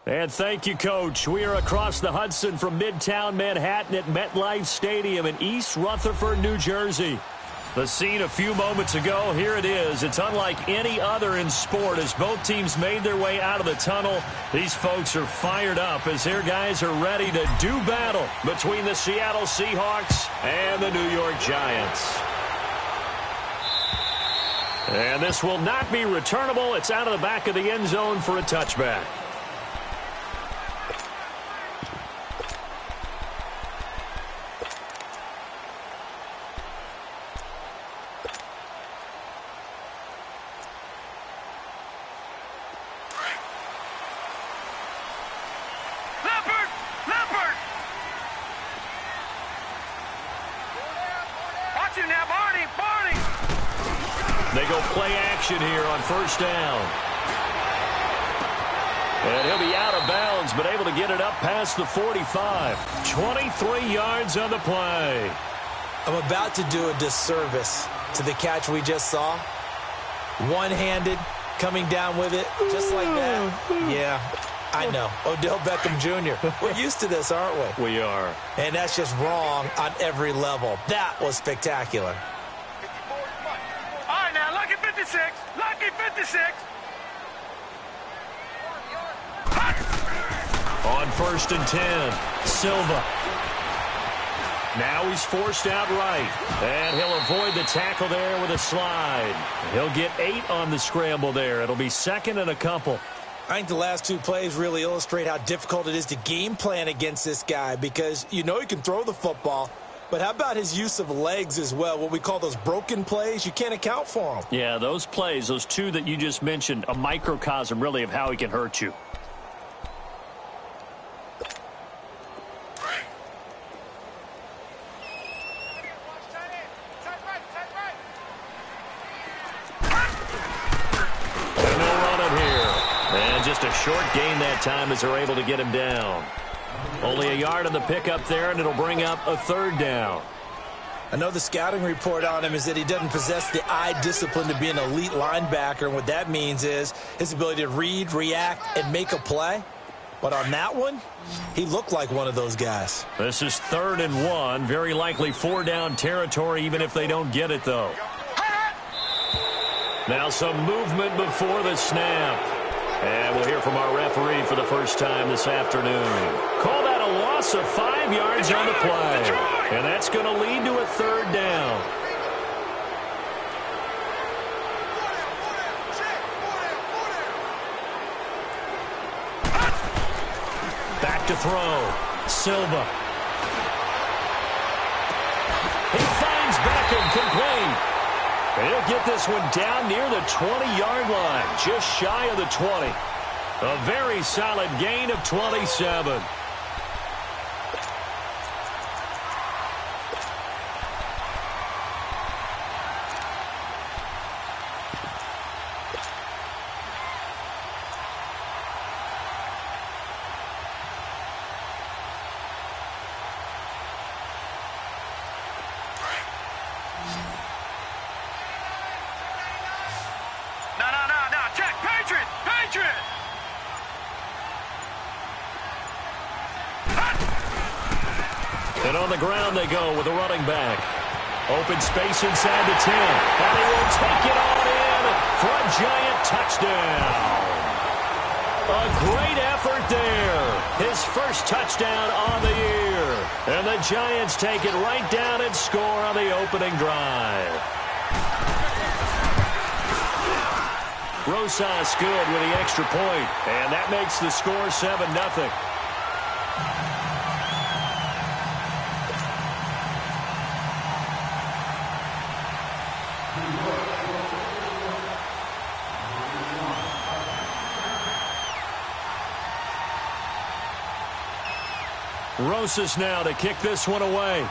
And thank you, Coach. We are across the Hudson from Midtown Manhattan at MetLife Stadium in East Rutherford, New Jersey. The scene a few moments ago, here it is. It's unlike any other in sport as both teams made their way out of the tunnel. These folks are fired up as their guys are ready to do battle between the Seattle Seahawks and the New York Giants. And this will not be returnable. It's out of the back of the end zone for a touchback. They go play action here on first down. And he'll be out of bounds, but able to get it up past the 45. 23 yards on the play. I'm about to do a disservice to the catch we just saw. One-handed, coming down with it, just like that. Yeah, I know. Odell Beckham Jr. We're used to this, aren't we? We are. And that's just wrong on every level. That was spectacular. Lucky 56. On first and 10, Silva. Now he's forced out right. And he'll avoid the tackle there with a slide. He'll get 8 on the scramble there. It'll be second and a couple. I think the last two plays really illustrate how difficult it is to game plan against this guy because you know he can throw the football. But how about his use of legs as well, what we call those broken plays? You can't account for them. Yeah, those plays, those two that you just mentioned, a microcosm really of how he can hurt you. And no running here. And just a short gain that time as they're able to get him down. Only a yard on the pickup there, and it'll bring up a third down. I know the scouting report on him is that he doesn't possess the eye discipline to be an elite linebacker, and what that means is his ability to read, react, and make a play. But on that one, he looked like one of those guys. This is 3rd and 1, very likely 4-down territory, even if they don't get it, though. Now some movement before the snap. And we'll hear from our referee for the first time this afternoon. Call that a loss of 5 yards on the play. And that's going to lead to a third down. Back to throw. Silva. He finds Beckham complete. And he'll get this one down near the 20-yard line, just shy of the 20. A very solid gain of 27. And on the ground they go with a running back. Open space inside the 10. And he will take it all in for a Giant touchdown. A great effort there. His first touchdown on the year. And the Giants take it right down and score on the opening drive. Rosas good with the extra point. And that makes the score 7-0. Rosas now to kick this one away.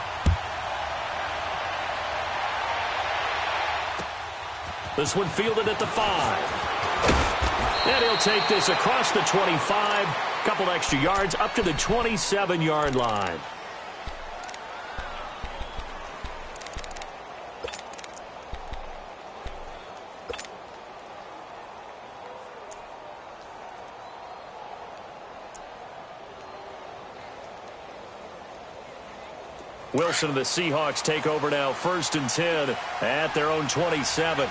This one fielded at the 5. And he'll take this across the 25. Couple extra yards up to the 27-yard line. Wilson and the Seahawks take over now, 1st and 10 at their own 27.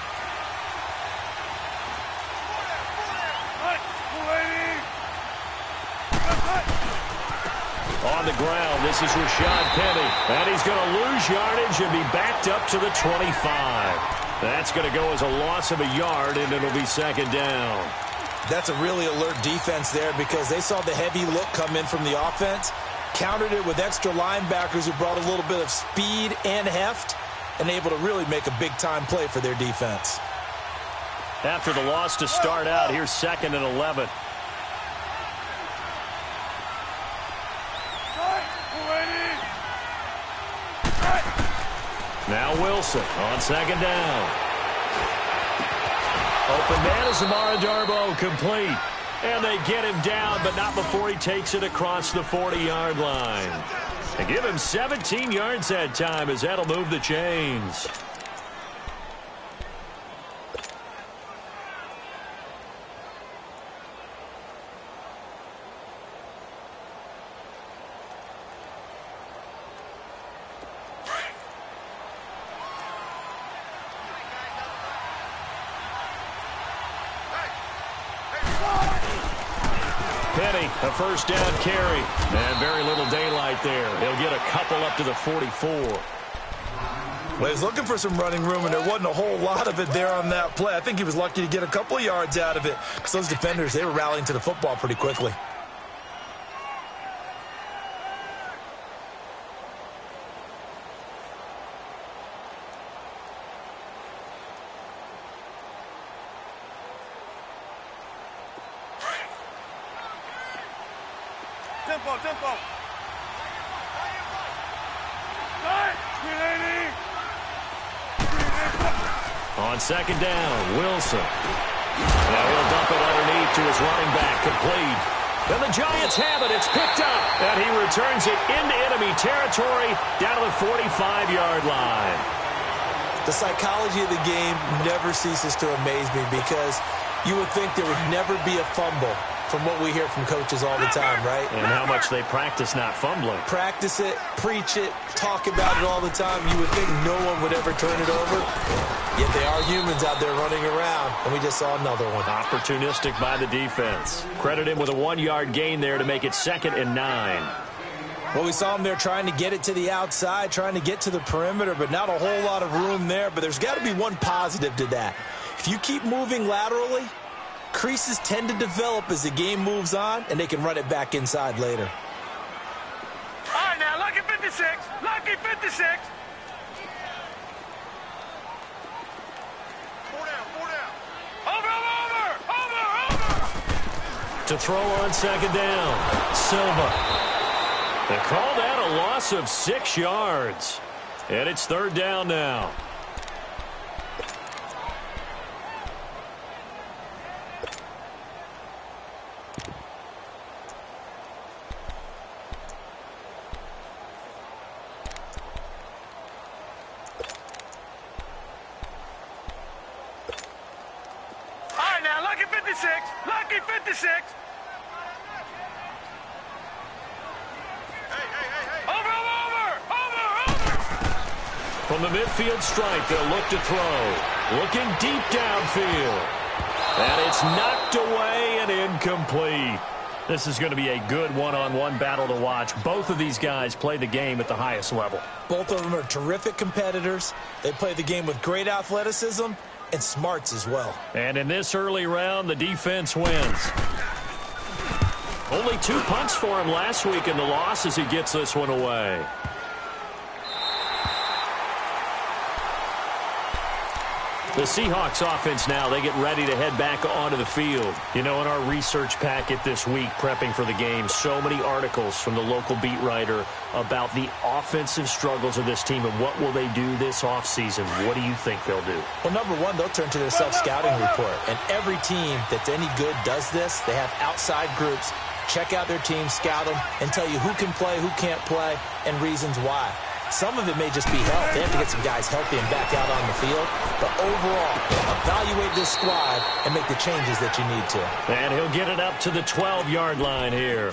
On the ground, this is Rashad Penny, and he's going to lose yardage and be backed up to the 25. That's going to go as a loss of a yard, and it'll be 2nd down. That's a really alert defense there because they saw the heavy look come in from the offense, countered it with extra linebackers who brought a little bit of speed and heft, and able to really make a big-time play for their defense. After the loss to start out, here's 2nd and 11. Now Wilson on 2nd down. Open man is Amara Darboh, complete. And they get him down, but not before he takes it across the 40-yard line. They give him 17 yards that time as that'll move the chains. Penny, a 1st down carry. And very little daylight there. He'll get a couple up to the 44. Well, he was looking for some running room, and there wasn't a whole lot of it there on that play. I think he was lucky to get a couple of yards out of it because those defenders, they were rallying to the football pretty quickly. Tempo. On 2nd down, Wilson. Now he'll dump it underneath to his running back, complete. And the Giants have it. It's picked up. And he returns it into enemy territory down to the 45-yard line. The psychology of the game never ceases to amaze me because you would think there would never be a fumble from what we hear from coaches all the time, right? And how much they practice not fumbling. Practice it, preach it, talk about it all the time. You would think no one would ever turn it over. Yet they are humans out there running around, and we just saw another one. Opportunistic by the defense. Credit him with a 1-yard gain there to make it 2nd and 9. Well, we saw him there trying to get it to the outside, trying to get to the perimeter, but not a whole lot of room there. But there's got to be one positive to that. If you keep moving laterally, creases tend to develop as the game moves on, and they can run it back inside later. All right, now, lucky 56. Lucky 56. Four down. Over. To throw on 2nd down, Silva. They call that a loss of 6 yards. And it's 3rd down now. Lucky 56. Lucky 56. Over. From the midfield stripe, they'll look to throw. Looking deep downfield. And it's knocked away and incomplete. This is going to be a good one-on-one battle to watch. Both of these guys play the game at the highest level. Both of them are terrific competitors. They play the game with great athleticism and smarts as well. And in this early round, the defense wins. Only 2 punts for him last week in the loss as he gets this one away. The Seahawks offense now, they get ready to head back onto the field. You know, in our research packet this week, prepping for the game, so many articles from the local beat writer about the offensive struggles of this team and what will they do this offseason. What do you think they'll do? Well, number one, they'll turn to their self-scouting report. And every team that's any good does this. They have outside groups. Check out their team, scout them, and tell you who can play, who can't play, and reasons why. Some of it may just be health. They have to get some guys healthy and back out on the field. But overall, evaluate this squad and make the changes that you need to. And he'll get it up to the 12-yard line here.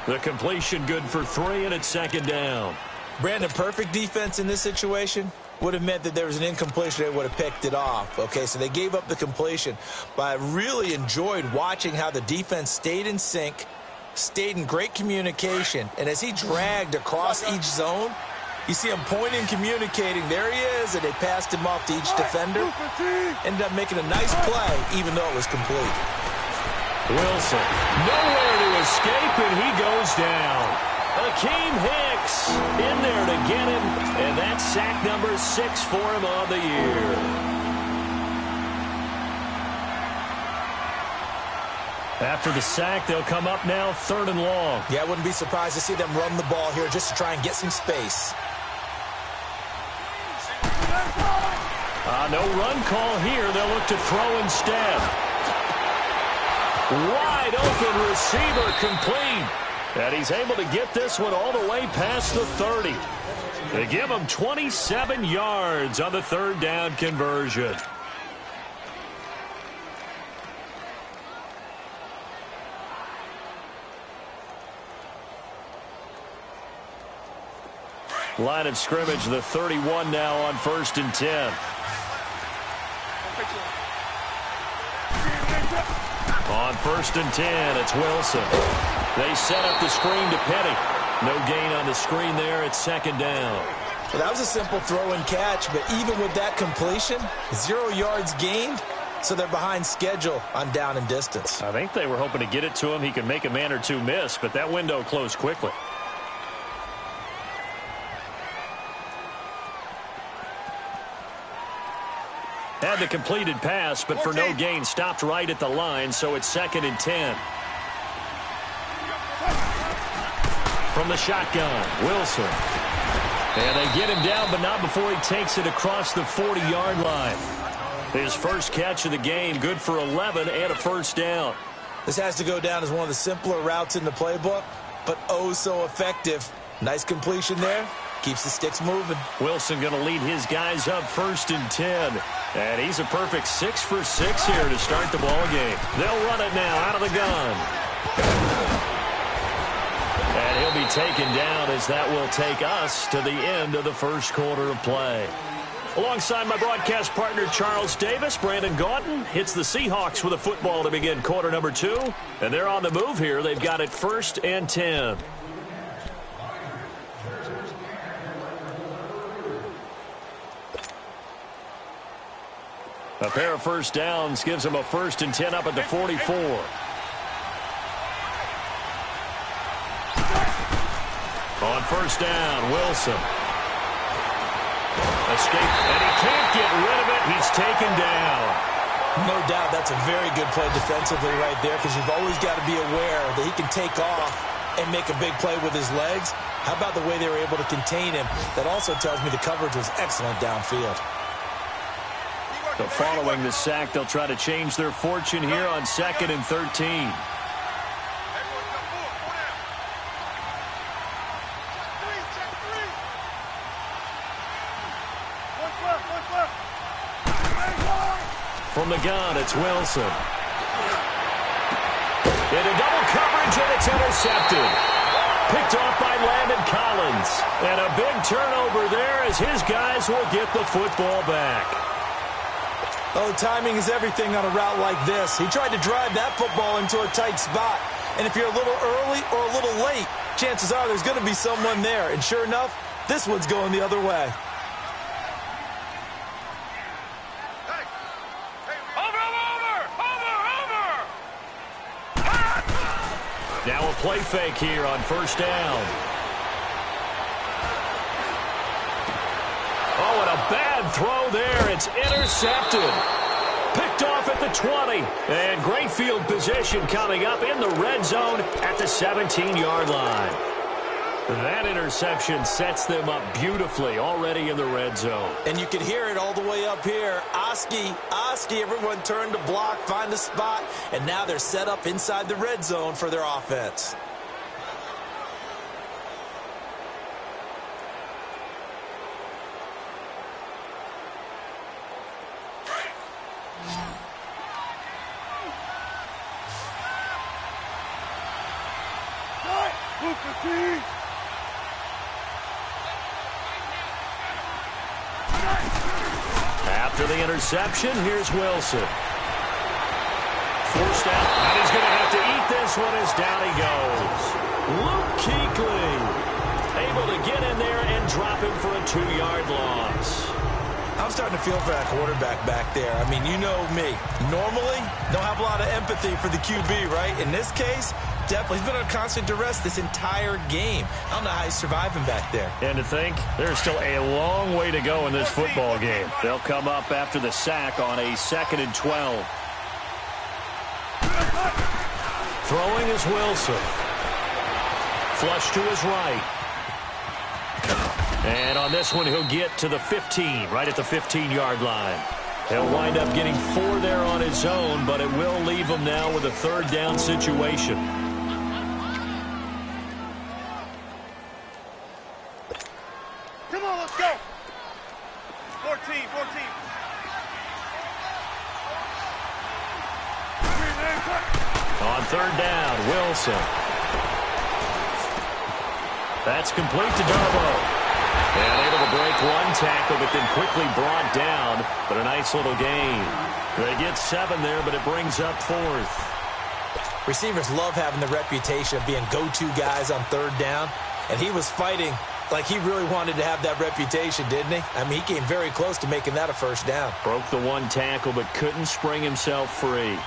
The completion good for 3, and it's 2nd down. Brandon, perfect defense in this situation would have meant that there was an incompletion. They would have picked it off. Okay, so they gave up the completion. But I really enjoyed watching how the defense stayed in sync, stayed in great communication. And as he dragged across each zone, you see him pointing, communicating. There he is, and they passed him off to each defender. Ended up making a nice play, even though it was complete. Wilson, nowhere to escape, and he goes down. Akeem Hicks in there to get him, and that's sack number 6 for him on the year. After the sack, they'll come up now 3rd and long. Yeah, I wouldn't be surprised to see them run the ball here just to try and get some space. No run call here. They'll look to throw instead. Wide open receiver, complete. And he's able to get this one all the way past the 30. They give him 27 yards on the 3rd down conversion. Line of scrimmage, the 31 now on 1st and 10. On 1st and 10, it's Wilson. They set up the screen to Petty. No gain on the screen there. It's 2nd down. Well, that was a simple throw and catch, but even with that completion, 0 yards gained, so they're behind schedule on down and distance. I think they were hoping to get it to him. He could make a man or two miss, but that window closed quickly. Had the completed pass, but for no gain, stopped right at the line, so it's 2nd and 10. From the shotgun, Wilson. And they get him down, but not before he takes it across the 40-yard line. His first catch of the game, good for 11 and a 1st down. This has to go down as one of the simpler routes in the playbook, but oh so effective. Nice completion there. Keeps the sticks moving. Wilson going to lead his guys up 1st and 10. And he's a perfect 6 for 6 here to start the ball game. They'll run it now out of the gun. And he'll be taken down as that will take us to the end of the 1st quarter of play. Alongside my broadcast partner Charles Davis, Brandon Gaudin hits the Seahawks with a football to begin quarter number 2. And they're on the move here. They've got it 1st and 10. A pair of 1st downs gives them a 1st and 10 up at the 44. On 1st down, Wilson. Escape, and he can't get rid of it. He's taken down. No doubt that's a very good play defensively right there, because you've always got to be aware that he can take off and make a big play with his legs. How about the way they were able to contain him? That also tells me the coverage was excellent downfield. So following the sack, they'll try to change their fortune here on 2nd and 13. From the gun, it's Wilson. Into double coverage, and it's intercepted. Picked off by Landon Collins. And a big turnover there as his guys will get the football back. Oh, timing is everything on a route like this. He tried to drive that football into a tight spot. And if you're a little early or a little late, chances are there's going to be someone there. And sure enough, this one's going the other way. Now a play fake here on 1st down. Oh, and a bad throw there. It's intercepted. Picked off at the 20. And great field position coming up in the red zone at the 17-yard line. That interception sets them up beautifully already in the red zone. And you can hear it all the way up here. Oski, everyone turned to block, find a spot, and now they're set up inside the red zone for their offense. After the interception, here's Wilson. Forced out, and he's going to have to eat this one as down he goes. Luke Kuechly able to get in there and drop him for a 2-yard loss. I'm starting to feel for that quarterback back there. I mean, you know me. Normally, don't have a lot of empathy for the QB, right? In this case, definitely. He's been under constant duress this entire game. I don't know how he's surviving back there. And to think, there's still a long way to go in this football game. They'll come up after the sack on a 2nd and 12. Throwing is Wilson. Flush to his right. And on this one, he'll get to the 15, right at the 15-yard line. He'll wind up getting 4 there on his own, but it will leave him now with a 3rd down situation. Come on, let's go. 14. On 3rd down, Wilson. That's complete to Darboh. And able to break 1 tackle, but then quickly brought down. But a nice little gain. They get 7 there, but it brings up 4th. Receivers love having the reputation of being go-to guys on 3rd down. And he was fighting like he really wanted to have that reputation, didn't he? I mean, he came very close to making that a 1st down. Broke the 1 tackle, but couldn't spring himself free.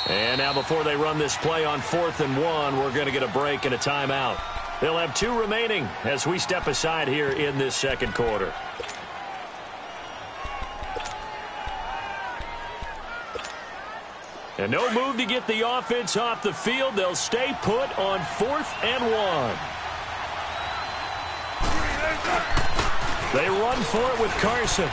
And now before they run this play on 4th and 1, we're going to get a break and a timeout. They'll have 2 remaining as we step aside here in this 2nd quarter. And no move to get the offense off the field. They'll stay put on 4th and 1. They run for it with Carson.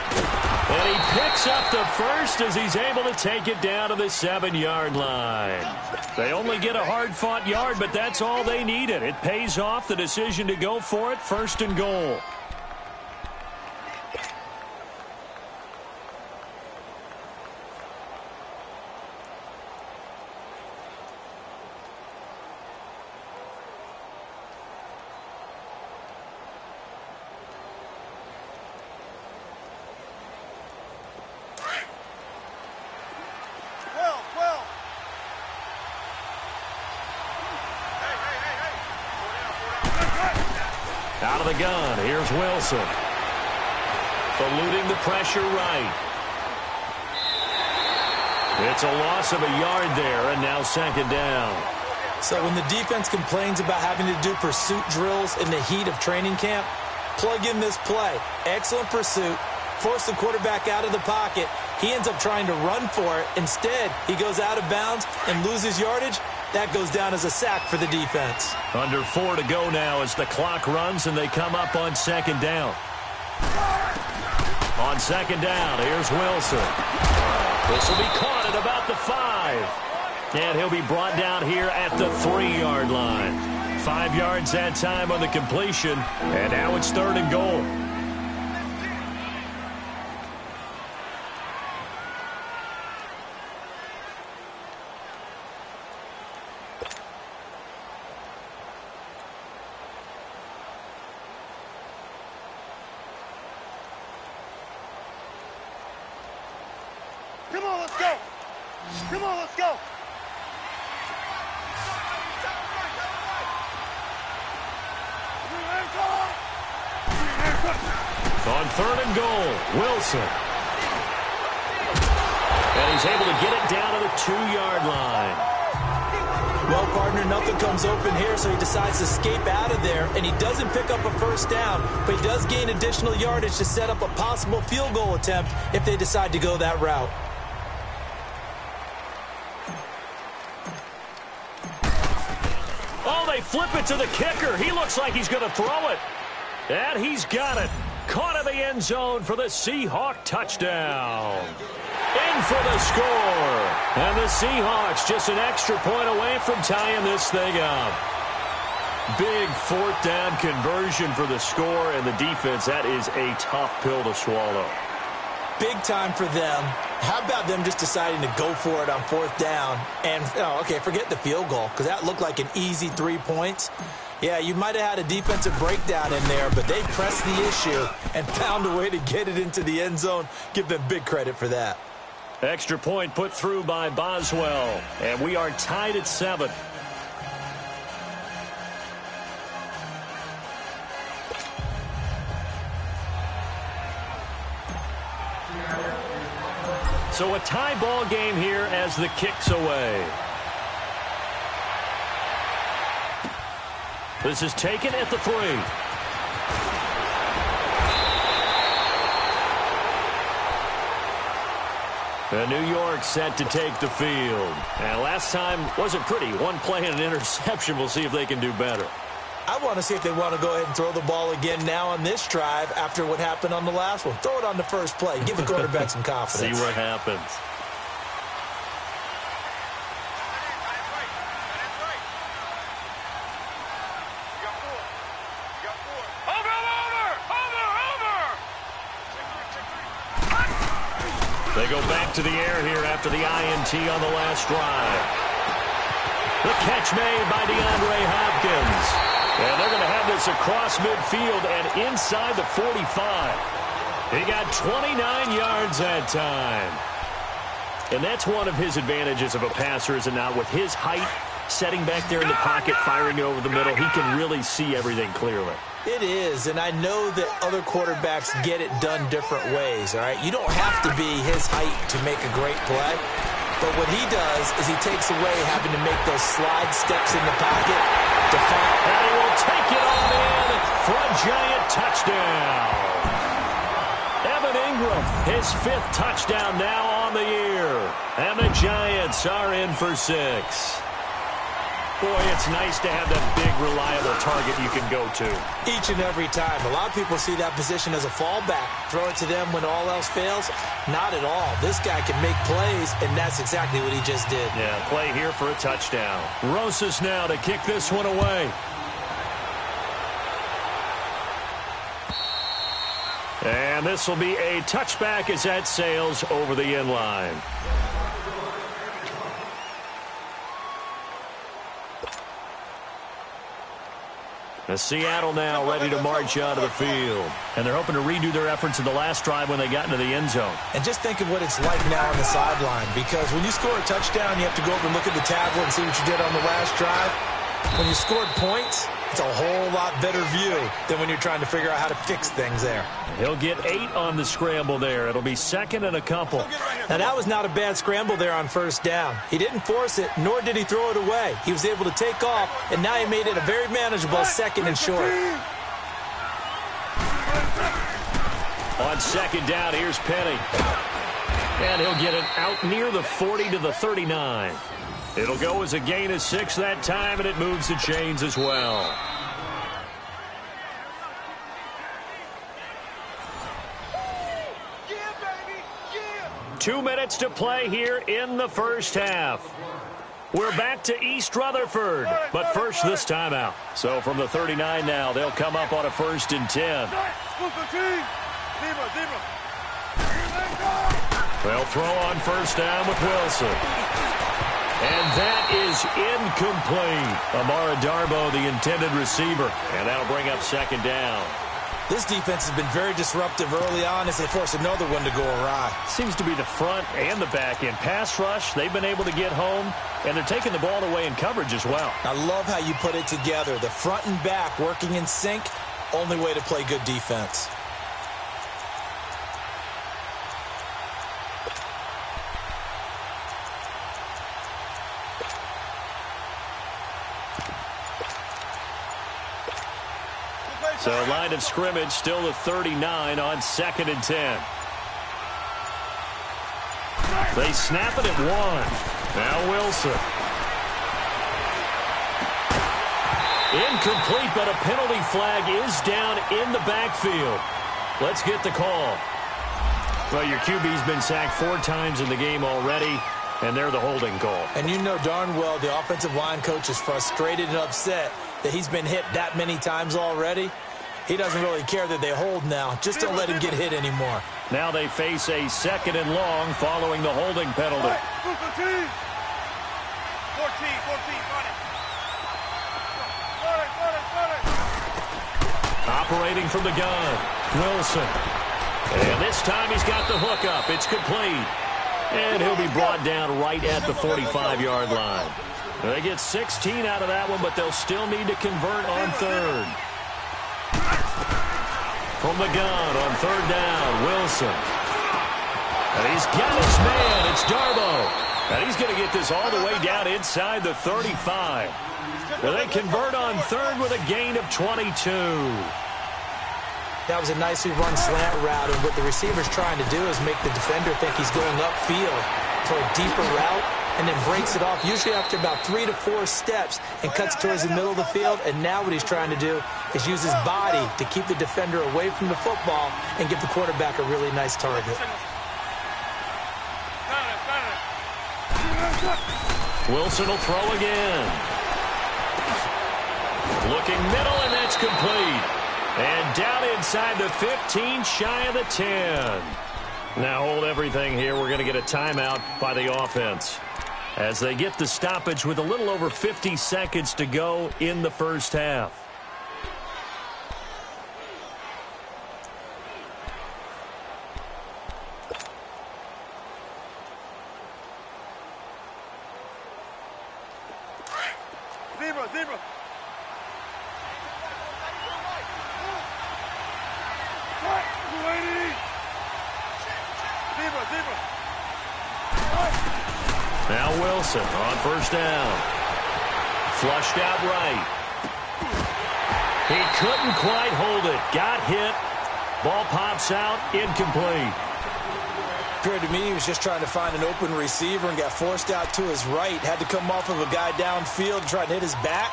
And he picks up the 1st as he's able to take it down to the 7-yard line. They only get a hard-fought yard, but that's all they needed. It pays off the decision to go for it, 1st and goal. Out of the gun, here's Wilson. Eluding the pressure right. It's a loss of a yard there, and now 2nd down. So when the defense complains about having to do pursuit drills in the heat of training camp, plug in this play. Excellent pursuit. Force the quarterback out of the pocket. He ends up trying to run for it. Instead, he goes out of bounds and loses yardage. That goes down as a sack for the defense. Under 4 to go now as the clock runs and they come up on 2nd down. On 2nd down, here's Wilson. This will be caught at about the 5. And he'll be brought down here at the 3-yard line. 5 yards that time on the completion. And now it's 3rd and goal. Come on, let's go. Come on, let's go. On 3rd and goal, Wilson. And he's able to get it down to the 2-yard line. Well, partner, nothing comes open here, so he decides to escape out of there, and he doesn't pick up a first down, but he does gain additional yardage to set up a possible field goal attempt if they decide to go that route. Oh, they flip it to the kicker. He looks like he's going to throw it. And he's got it. Caught in the end zone for the Seahawk touchdown. In for the score. And the Seahawks just an extra point away from tying this thing up. Big fourth down conversion for the score, and the defense, that is a tough pill to swallow. Big time for them. How about them just deciding to go for it on fourth down? And, okay, forget the field goal, because that looked like an easy 3 points. Yeah, you might have had a defensive breakdown in there, but they pressed the issue and found a way to get it into the end zone. Give them big credit for that. Extra point put through by Boswell, and we are tied at 7. So a tie ball game here as the kick's away. This is taken at the 3. And New York set to take the field. And last time wasn't pretty. One play and an interception. We'll see if they can do better. I want to see if they want to go ahead and throw the ball again now on this drive after what happened on the last one. Throw it on the first play. Give the quarterback some confidence. See what happens. They go back to the air here after the INT on the last drive. The catch made by DeAndre Hopkins. And they're going to have this across midfield and inside the 45. He got 29 yards that time. And that's one of his advantages of a passer, is it not? With his height, setting back there in the pocket, firing over the middle, he can really see everything clearly. It is, and I know that other quarterbacks get it done different ways, all right? You don't have to be his height to make a great play, but what he does is he takes away having to make those slide steps in the pocket to find. And he will take it on in for a giant touchdown. Evan Ingram, his 5th touchdown now on the year. And the Giants are in for 6. Boy, it's nice to have that big, reliable target you can go to. Each and every time. A lot of people see that position as a fallback. Throw it to them when all else fails. Not at all. This guy can make plays, and that's exactly what he just did. Yeah, play here for a touchdown. Rosas now to kick this one away. And this will be a touchback as that sails over the end line. Seattle now ready to march out of the field. And they're hoping to redo their efforts in the last drive when they got into the end zone. And just think of what it's like now on the sideline, because when you score a touchdown, you have to go over and look at the tablet and see what you did on the last drive. When you scored points, it's a whole lot better view than when you're trying to figure out how to fix things there. He'll get 8 on the scramble there. It'll be 2nd and a couple. Now, that was not a bad scramble there on first down. He didn't force it, nor did he throw it away. He was able to take off, and now he made it a very manageable 2nd and short. On 2nd down, here's Penny. And he'll get it out near the 40 to the 39. It'll go as a gain of 6 that time, and it moves the chains as well. Yeah, baby, yeah. 2 minutes to play here in the first half. We're back to East Rutherford, but first this timeout. So from the 39 now, they'll come up on a 1st and 10. They'll throw on first down with Wilson. And that is incomplete. Amara Darbo, the intended receiver. And that'll bring up 2nd down. This defense has been very disruptive early on as they force another one to go awry. Seems to be the front and the back end. Pass rush, they've been able to get home, and they're taking the ball away in coverage as well. I love how you put it together. The front and back working in sync, only way to play good defense. So line of scrimmage still the 39 on 2nd and 10. They snap it at 1. Now Wilson. Incomplete, but a penalty flag is down in the backfield. Let's get the call. Well, your QB's been sacked 4 times in the game already, and they're the holding call. And you know darn well the offensive line coach is frustrated and upset that he's been hit that many times already. He doesn't really care that they hold now. Just don't let him get hit anymore. Now they face a 2nd and long following the holding penalty. 14, 14, Operating from the gun, Wilson. And this time he's got the hook up. It's complete. And he'll be brought down right at the 45-yard line. They get 16 out of that one, but they'll still need to convert on 3rd. From the gun on 3rd down, Wilson. And he's got his man. It's Darboh. And he's going to get this all the way down inside the 35. Well, they convert on 3rd with a gain of 22. That was a nicely run slant route, and what the receiver's trying to do is make the defender think he's going upfield for a deeper route, and then breaks it off, usually after about 3 to 4 steps, and cuts towards the middle of the field. And now what he's trying to do is use his body to keep the defender away from the football and give the quarterback a really nice target. Wilson will throw again. Looking middle, and that's complete. And down inside the 15, shy of the 10. Now hold everything here. We're going to get a timeout by the offense as they get the stoppage with a little over 50 seconds to go in the first half. Zebra. Now Wilson on 1st down. Flushed out right. He couldn't quite hold it. Got hit. Ball pops out. Incomplete. Appeared to me he was just trying to find an open receiver and got forced out to his right. Had to come off of a guy downfield, try to hit his back.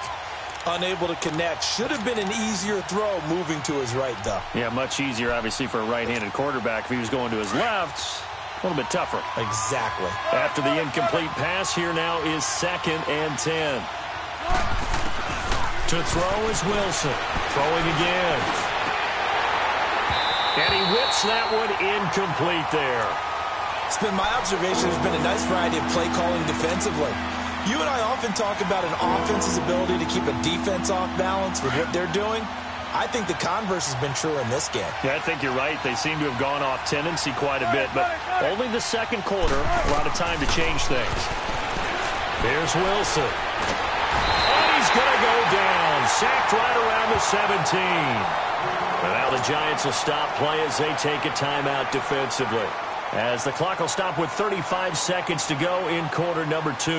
Unable to connect. Should have been an easier throw moving to his right, though. Yeah, much easier, obviously, for a right-handed quarterback. If he was going to his left, a little bit tougher. Exactly. After the incomplete pass, here now is 2nd and 10. To throw is Wilson. Throwing again. And he whips that one incomplete there. It's been my observation. There's been a nice variety of play calling defensively. You and I often talk about an offense's ability to keep a defense off balance with what they're doing. I think the converse has been true in this game. Yeah, I think you're right. They seem to have gone off tendency quite a bit, but only the 2nd quarter, a lot of time to change things. There's Wilson. And he's going to go down. Sacked right around the 17. And now the Giants will stop play as they take a timeout defensively. As the clock will stop with 35 seconds to go in quarter number 2.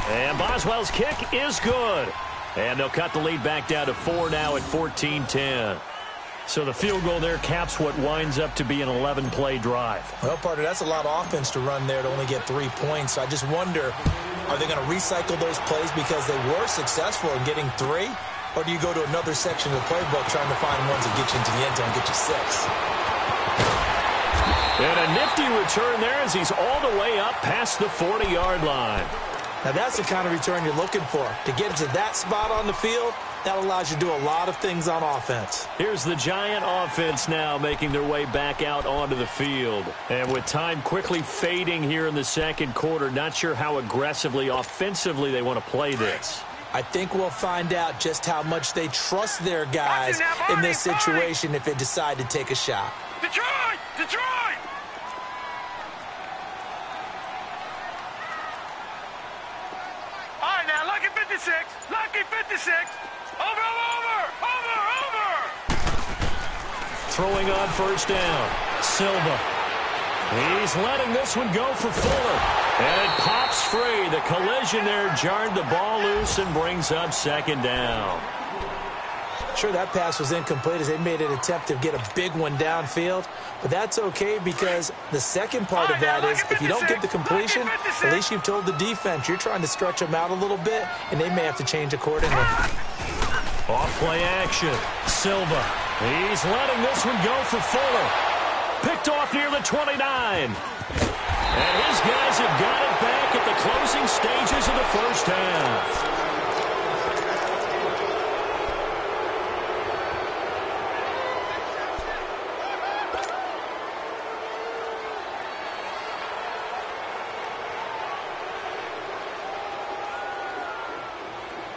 And Boswell's kick is good. And they'll cut the lead back down to 4 now at 14-10. So the field goal there caps what winds up to be an 11-play drive. Well, partner, that's a lot of offense to run there to only get 3 points. So I just wonder, are they going to recycle those plays because they were successful in getting 3? Or do you go to another section of the playbook trying to find ones that get you into the end zone and get you 6? And a nifty return there as he's all the way up past the 40-yard line. Now, that's the kind of return you're looking for. To get to that spot on the field, that allows you to do a lot of things on offense. Here's the Giant offense now making their way back out onto the field. And with time quickly fading here in the 2nd quarter, not sure how aggressively, offensively they want to play this. I think we'll find out just how much they trust their guys in this situation if they decide to take a shot. Detroit! All right, now, lucky 56. Lucky 56. Over. Throwing on 1st down. Silva. He's letting this one go for Fuller. And it pops free. The collision there jarred the ball loose and brings up second down. Sure, that pass was incomplete as they made an attempt to get a big one downfield. But that's okay because the second part of that is if you don't get the completion, at least you've told the defense you're trying to stretch them out a little bit, and they may have to change accordingly. Off play action. Silva. He's letting this one go for Fuller. Picked off near the 29. And his guys have got it back at the closing stages of the first half.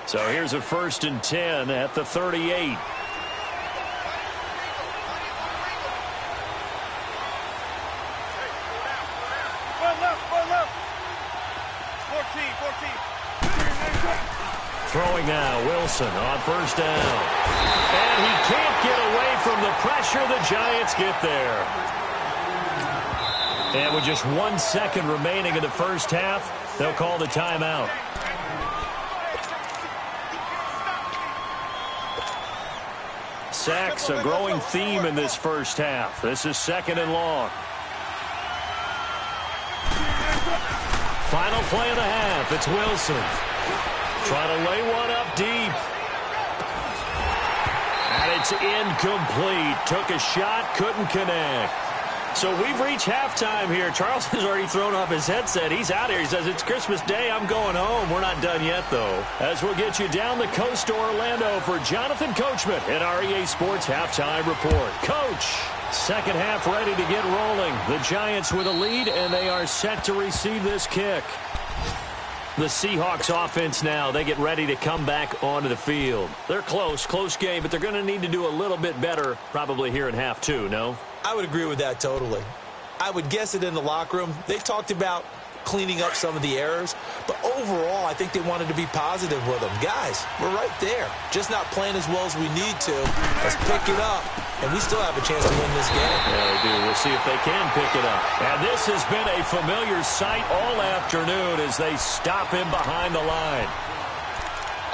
So here's a 1st and 10 at the 38. Throwing now, Wilson on 1st down. And he can't get away from the pressure. The Giants get there. And with just 1 second remaining in the first half, they'll call the timeout. Sacks, a growing theme in this first half. This is 2nd and long. Final play of the half. It's Wilson. Trying to lay one up deep. And it's incomplete. Took a shot, couldn't connect. So we've reached halftime here. Charles has already thrown off his headset. He's out here. He says, it's Christmas Day. I'm going home. We're not done yet, though. As we'll get you down the coast to Orlando for Jonathan Coachman in our EA Sports Halftime Report. Coach, second half ready to get rolling. The Giants with a lead, and they are set to receive this kick. The Seahawks offense now, they get ready to come back onto the field. They're close game, but they're going to need to do a little bit better probably here in half 2, no? I would agree with that totally. I would guess it in the locker room. They talked about cleaning up some of the errors, but overall, I think they wanted to be positive with them. Guys, we're right there. Just not playing as well as we need to. Let's pick it up, and we still have a chance to win this game. Yeah, they do. We'll see if they can pick it up. And this has been a familiar sight all afternoon as they stop him behind the line.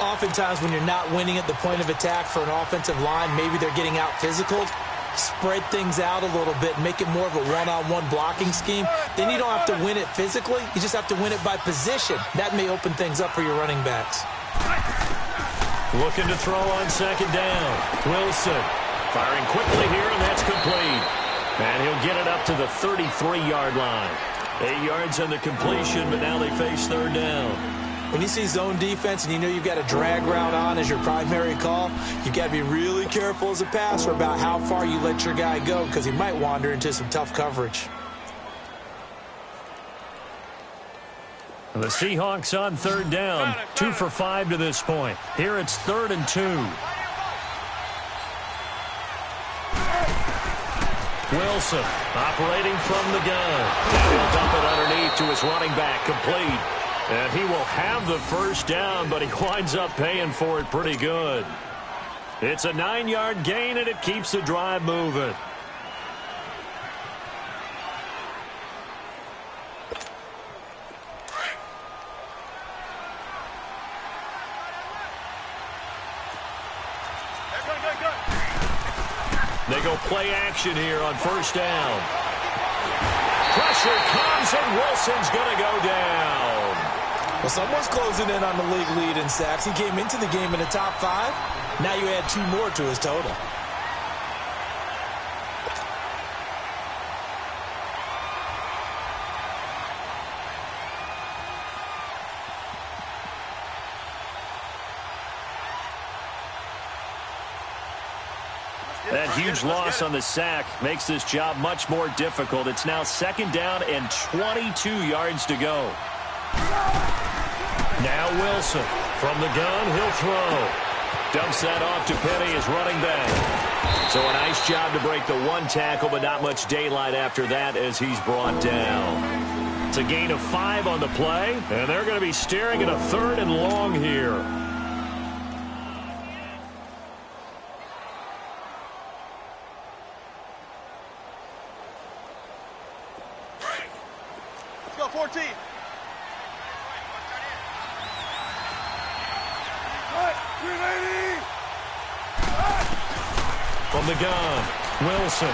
Oftentimes, when you're not winning at the point of attack for an offensive line, maybe they're getting out physical. Spread things out a little bit, make it more of a one-on-one blocking scheme. Then you don't have to win it physically. You just have to win it by position. That may open things up for your running backs. Looking to throw on 2nd down. Wilson firing quickly here, and that's complete. And he'll get it up to the 33-yard line. 8 yards on the completion, but now they face 3rd down. When you see zone defense and you know you've got a drag route on as your primary call, you've got to be really careful as a passer about how far you let your guy go because he might wander into some tough coverage. The Seahawks on 3rd down, 2 for 5 to this point. Here it's 3rd and 2. Wilson operating from the gun. And he'll dump it underneath to his running back, complete. And he will have the 1st down, but he winds up paying for it pretty good. It's a 9-yard gain, and it keeps the drive moving. They go play action here on 1st down. Pressure comes, and Wilson's going to go down. Well, someone's closing in on the league lead in sacks. He came into the game in the top 5. Now you add 2 more to his total. That huge loss on the sack makes this job much more difficult. It's now 2nd down and 22 yards to go. Now Wilson from the gun, he'll throw. Dumps that off to Penny, his running back. So a nice job to break the 1 tackle, but not much daylight after that as he's brought down. It's a gain of 5 on the play, and they're going to be staring at a 3rd and long here. From the gun, Wilson.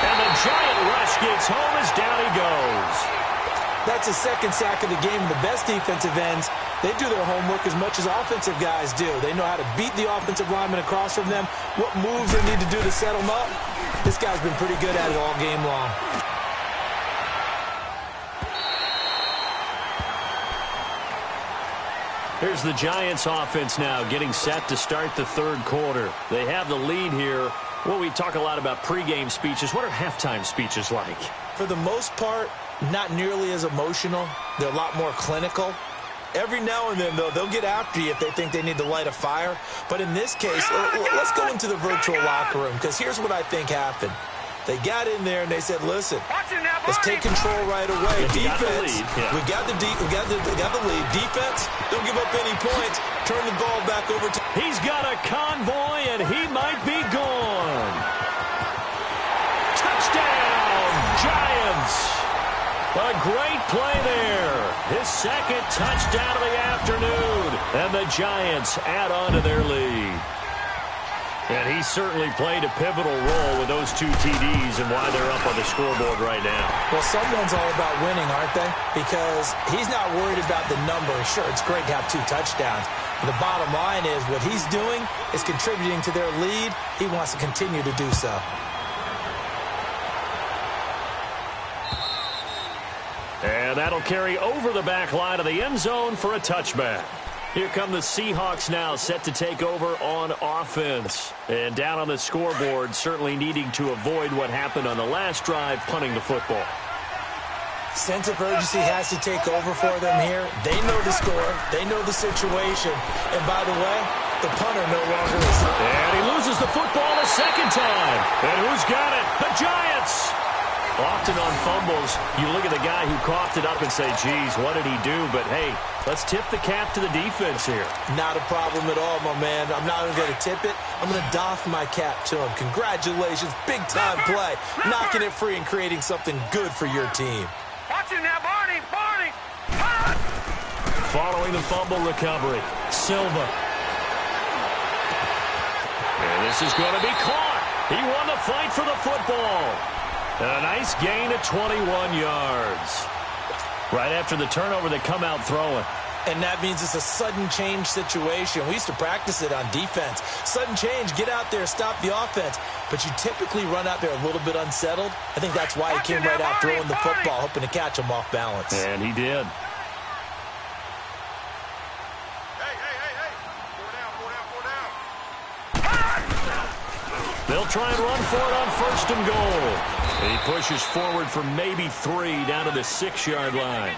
And the giant rush gets home as down he goes. That's a second sack of the game. The best defensive ends, they do their homework as much as offensive guys do. They know how to beat the offensive lineman across from them, what moves they need to do to set them up. This guy's been pretty good at it all game long. Here's the Giants offense now getting set to start the third quarter. They have the lead here. Well, we talk a lot about pregame speeches. What are halftime speeches like? For the most part, not nearly as emotional. They're a lot more clinical. Every now and then, though, they'll get after you if they think they need to light a fire. But in this case, let's go into the virtual locker room, because here's what I think happened. They got in there and they said, listen, let's take control right away. Defense, we got the lead. Defense, don't give up any points. Turn the ball back over to... He's got a convoy, and he might be gone. Touchdown, Giants. A great play there. His second touchdown of the afternoon. And the Giants add on to their lead. And he certainly played a pivotal role with those two TDs and why they're up on the scoreboard right now. Well, someone's all about winning, aren't they? Because he's not worried about the number. Sure, it's great to have 2 touchdowns. But the bottom line is what he's doing is contributing to their lead. He wants to continue to do so. And that'll carry over the back line of the end zone for a touchback. Here come the Seahawks now, set to take over on offense. And down on the scoreboard, certainly needing to avoid what happened on the last drive, punting the football. Sense of urgency has to take over for them here. They know the score. They know the situation. And by the way, the punter no longer is. And he loses the football a second time. And who's got it? The Giants! Often on fumbles, you look at the guy who coughed it up and say, geez, what did he do? But, hey, let's tip the cap to the defense here. Not a problem at all, my man. I'm not even going to tip it. I'm going to doff my cap to him. Congratulations. Big-time play. Knocking it free and creating something good for your team. Watch it now, Barney. Barney. Following the fumble recovery, Silva. And this is going to be caught. He won the fight for the football. And a nice gain of 21 yards. Right after the turnover, they come out throwing. And that means it's a sudden change situation. We used to practice it on defense. Sudden change, get out there, stop the offense. But you typically run out there a little bit unsettled. I think that's why he came right out throwing the football, hoping to catch him off balance. And he did. They'll try and run for it on 1st and goal. He pushes forward for maybe 3 down to the 6-yard line.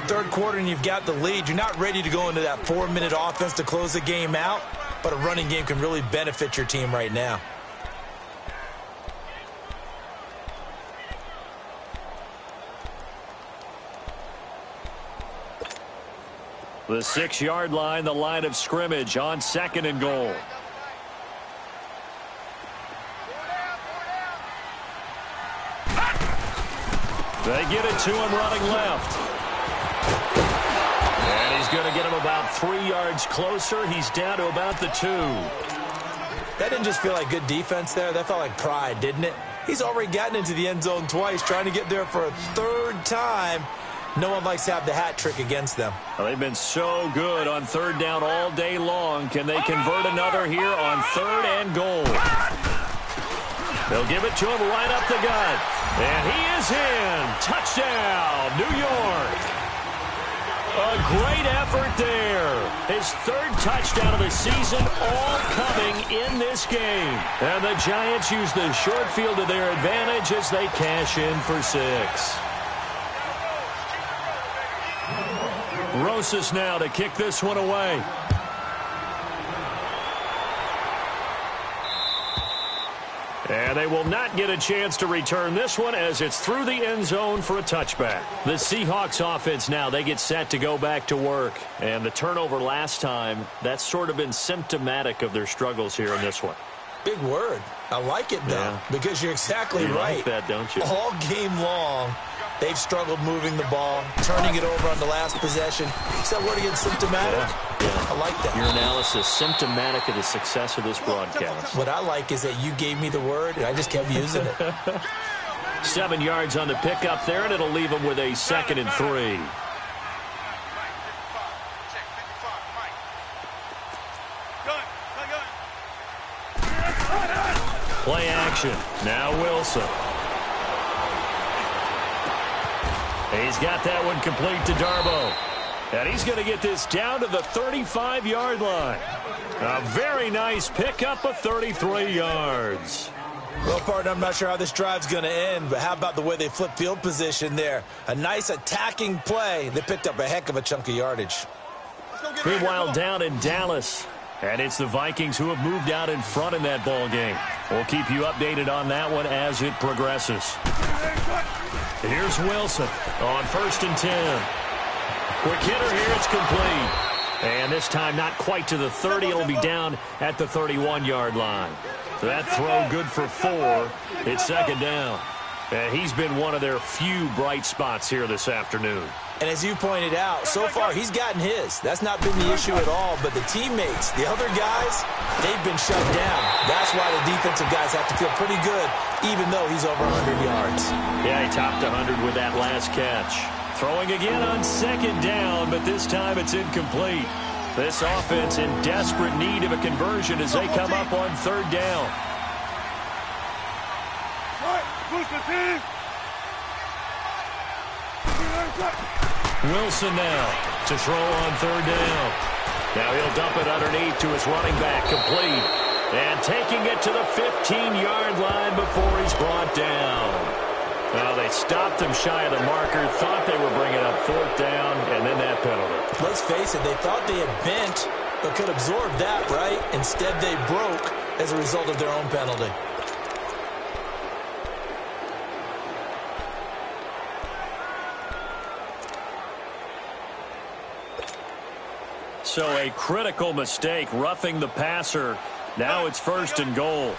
Third quarter and you've got the lead. You're not ready to go into that 4-minute offense to close the game out, but a running game can really benefit your team right now. The 6-yard line, the line of scrimmage on 2nd and goal. They get it to him running left. And he's going to get him about 3 yards closer. He's down to about the 2. That didn't just feel like good defense there. That felt like pride, didn't it? He's already gotten into the end zone twice, trying to get there for a 3rd time. No one likes to have the hat trick against them. Well, they've been so good on 3rd down all day long. Can they convert another here on 3rd and goal? They'll give it to him right up the gut. And he is in. Touchdown, New York. A great effort there. His 3rd touchdown of the season, all coming in this game. And the Giants use the short field to their advantage as they cash in for 6. Rosas now to kick this one away. And they will not get a chance to return this one as it's through the end zone for a touchback. The Seahawks offense now, they get set to go back to work. And the turnover last time, that's sort of been symptomatic of their struggles here in this one. Big word. I like it, though, because you're exactly right. You like that, don't you? All game long, They've struggled moving the ball, turning it over on the last possession. Is that word again, symptomatic? Yeah. I like that. Your analysis, symptomatic of the success of this broadcast. What I like is that you gave me the word, and I just kept using it. 7 yards on the pickup there, and it'll leave them with a 2nd and 3. Play action. Now Wilson. He's got that one complete to Darboh. And he's going to get this down to the 35-yard line. A very nice pickup of 33 yards. Well, partner, I'm not sure how this drive's going to end, but how about the way they flip field position there? A nice attacking play. They picked up a heck of a chunk of yardage. Meanwhile, down in Dallas, and it's the Vikings who have moved out in front in that ball game. We'll keep you updated on that one as it progresses. Here's Wilson on 1st and 10. Quick hitter here, it's complete. And this time not quite to the 30. It'll be down at the 31-yard line. That throw good for 4. It's 2nd down. And he's been one of their few bright spots here this afternoon. And as you pointed out, so far he's gotten his. That's not been the issue at all. But the teammates, the other guys, they've been shut down. That's why the defensive guys have to feel pretty good, even though he's over 100 yards. Yeah, he topped 100 with that last catch. Throwing again on 2nd down, but this time it's incomplete. This offense in desperate need of a conversion as they come up on 3rd down. Wilson now to throw on 3rd down. Now he'll dump it underneath to his running back, complete. And taking it to the 15-yard line before he's brought down. Well, they stopped him shy of the marker, thought they were bringing up 4th down, and then that penalty. Let's face it, they thought they had bent, but could absorb that, right? Instead, they broke as a result of their own penalty. So a critical mistake, roughing the passer. Now it's 1st and goal.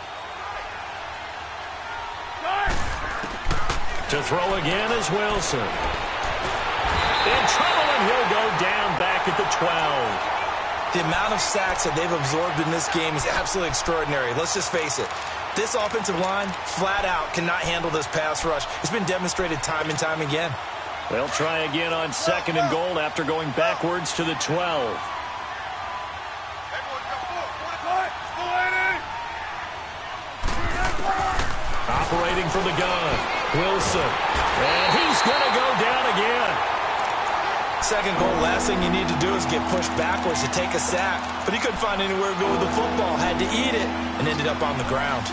To throw again is Wilson. In trouble, and he'll go down back at the 12. The amount of sacks that they've absorbed in this game is absolutely extraordinary. Let's just face it. This offensive line, flat out, cannot handle this pass rush. It's been demonstrated time and time again. They'll try again on 2nd and goal after going backwards to the 12. Operating from the gun, Wilson. And he's going to go down again. 2nd goal, last thing you need to do is get pushed backwards to take a sack. But he couldn't find anywhere to go with the football. Had to eat it and ended up on the ground.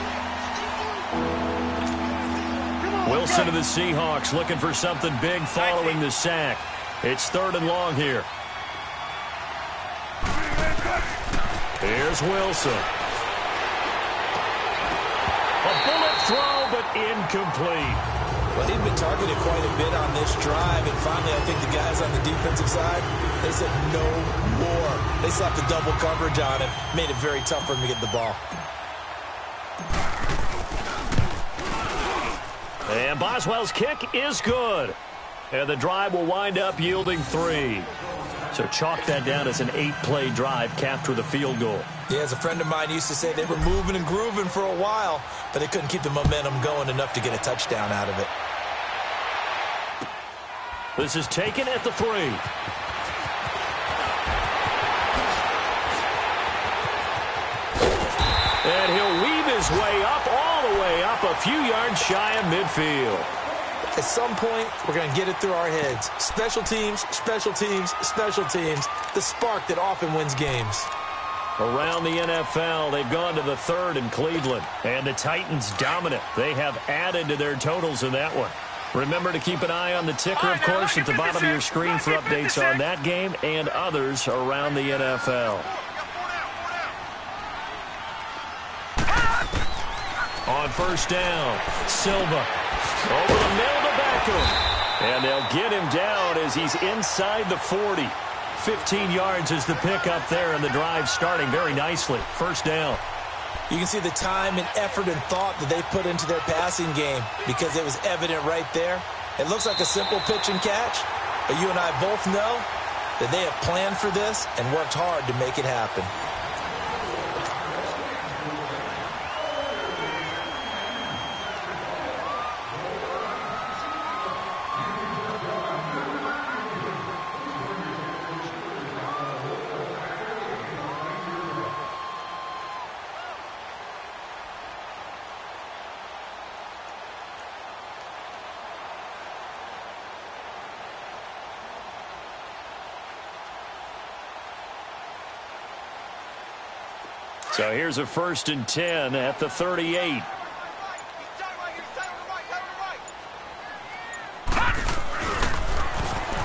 Wilson to the Seahawks looking for something big following the sack. It's 3rd and long here. Here's Wilson. A bullet throw, but incomplete. Well, he'd been targeted quite a bit on this drive, and finally I think the guys on the defensive side, they said no more. They slapped the double coverage on him, made it very tough for him to get the ball. And Boswell's kick is good. And the drive will wind up yielding 3. So chalk that down as an 8-play drive capped with a field goal. Yeah, as a friend of mine used to say, they were moving and grooving for a while, but they couldn't keep the momentum going enough to get a touchdown out of it. This is taken at the 3. And he'll weave his way up, all the way up, a few yards shy of midfield. At some point, we're going to get it through our heads. Special teams, special teams, special teams. The spark that often wins games. Around the NFL, they've gone to the 3rd in Cleveland. And the Titans dominant. They have added to their totals in that one. Remember to keep an eye on the ticker, of course, at the bottom of your screen for updates on that game and others around the NFL. On 1st down, Silva. Over the middle to Beckham. And they'll get him down as he's inside the 40. 15 yards is the pickup there, and the drive starting very nicely. 1st down. You can see the time and effort and thought that they put into their passing game because it was evident right there. It looks like a simple pitch and catch, but you and I both know that they have planned for this and worked hard to make it happen. So here's a 1st and 10 at the 38.